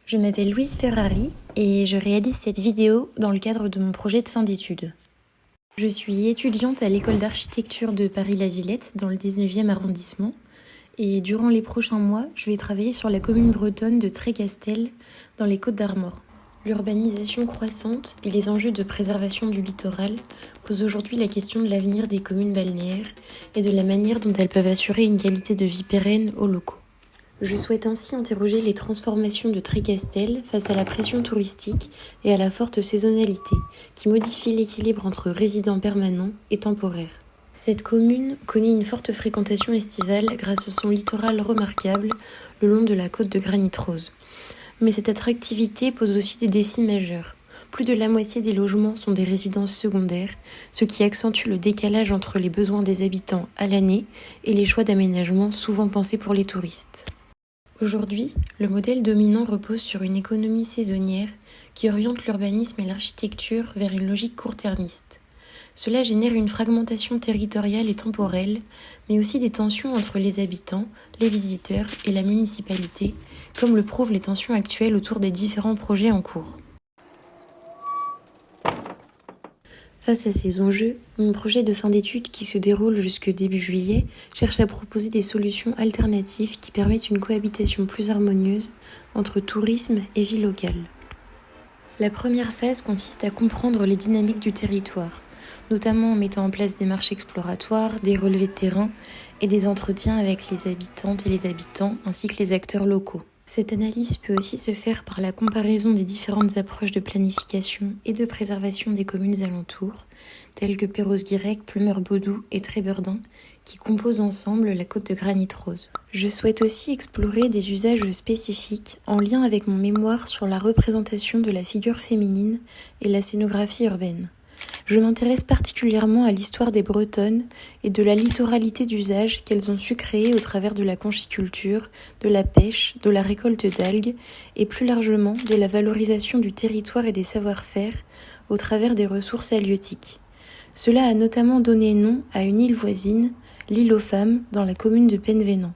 Je m'appelle Louise Ferrari et je réalise cette vidéo dans le cadre de mon projet de fin d'études. Je suis étudiante à l'école d'architecture de Paris-la-Villette dans le 19e arrondissement et durant les prochains mois, je vais travailler sur la commune bretonne de Trécastel dans les Côtes-d'Armor. L'urbanisation croissante et les enjeux de préservation du littoral posent aujourd'hui la question de l'avenir des communes balnéaires et de la manière dont elles peuvent assurer une qualité de vie pérenne aux locaux. Je souhaite ainsi interroger les transformations de Trécastel face à la pression touristique et à la forte saisonnalité qui modifie l'équilibre entre résidents permanents et temporaires. Cette commune connaît une forte fréquentation estivale grâce à son littoral remarquable le long de la côte de Granit Rose. Mais cette attractivité pose aussi des défis majeurs. Plus de la moitié des logements sont des résidences secondaires, ce qui accentue le décalage entre les besoins des habitants à l'année et les choix d'aménagement souvent pensés pour les touristes. Aujourd'hui, le modèle dominant repose sur une économie saisonnière qui oriente l'urbanisme et l'architecture vers une logique court-termiste. Cela génère une fragmentation territoriale et temporelle, mais aussi des tensions entre les habitants, les visiteurs et la municipalité, comme le prouvent les tensions actuelles autour des différents projets en cours. Face à ces enjeux, mon projet de fin d'études qui se déroule jusque début juillet cherche à proposer des solutions alternatives qui permettent une cohabitation plus harmonieuse entre tourisme et vie locale. La première phase consiste à comprendre les dynamiques du territoire, notamment en mettant en place des marches exploratoires, des relevés de terrain et des entretiens avec les habitantes et les habitants ainsi que les acteurs locaux. Cette analyse peut aussi se faire par la comparaison des différentes approches de planification et de préservation des communes alentours, telles que Perros-Guirec, Pleumeur-Bodou et Trébeurdin, qui composent ensemble la côte de Granit Rose. Je souhaite aussi explorer des usages spécifiques en lien avec mon mémoire sur la représentation de la figure féminine et la scénographie urbaine. Je m'intéresse particulièrement à l'histoire des Bretonnes et de la littoralité d'usage qu'elles ont su créer au travers de la conchiculture, de la pêche, de la récolte d'algues et plus largement de la valorisation du territoire et des savoir-faire au travers des ressources halieutiques. Cela a notamment donné nom à une île voisine, l'île aux Femmes, dans la commune de Penvénan.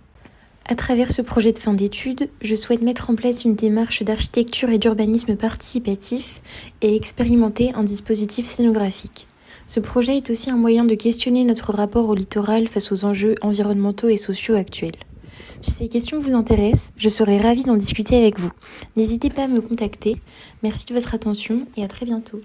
À travers ce projet de fin d'études, je souhaite mettre en place une démarche d'architecture et d'urbanisme participatif et expérimenter un dispositif scénographique. Ce projet est aussi un moyen de questionner notre rapport au littoral face aux enjeux environnementaux et sociaux actuels. Si ces questions vous intéressent, je serai ravie d'en discuter avec vous. N'hésitez pas à me contacter. Merci de votre attention et à très bientôt.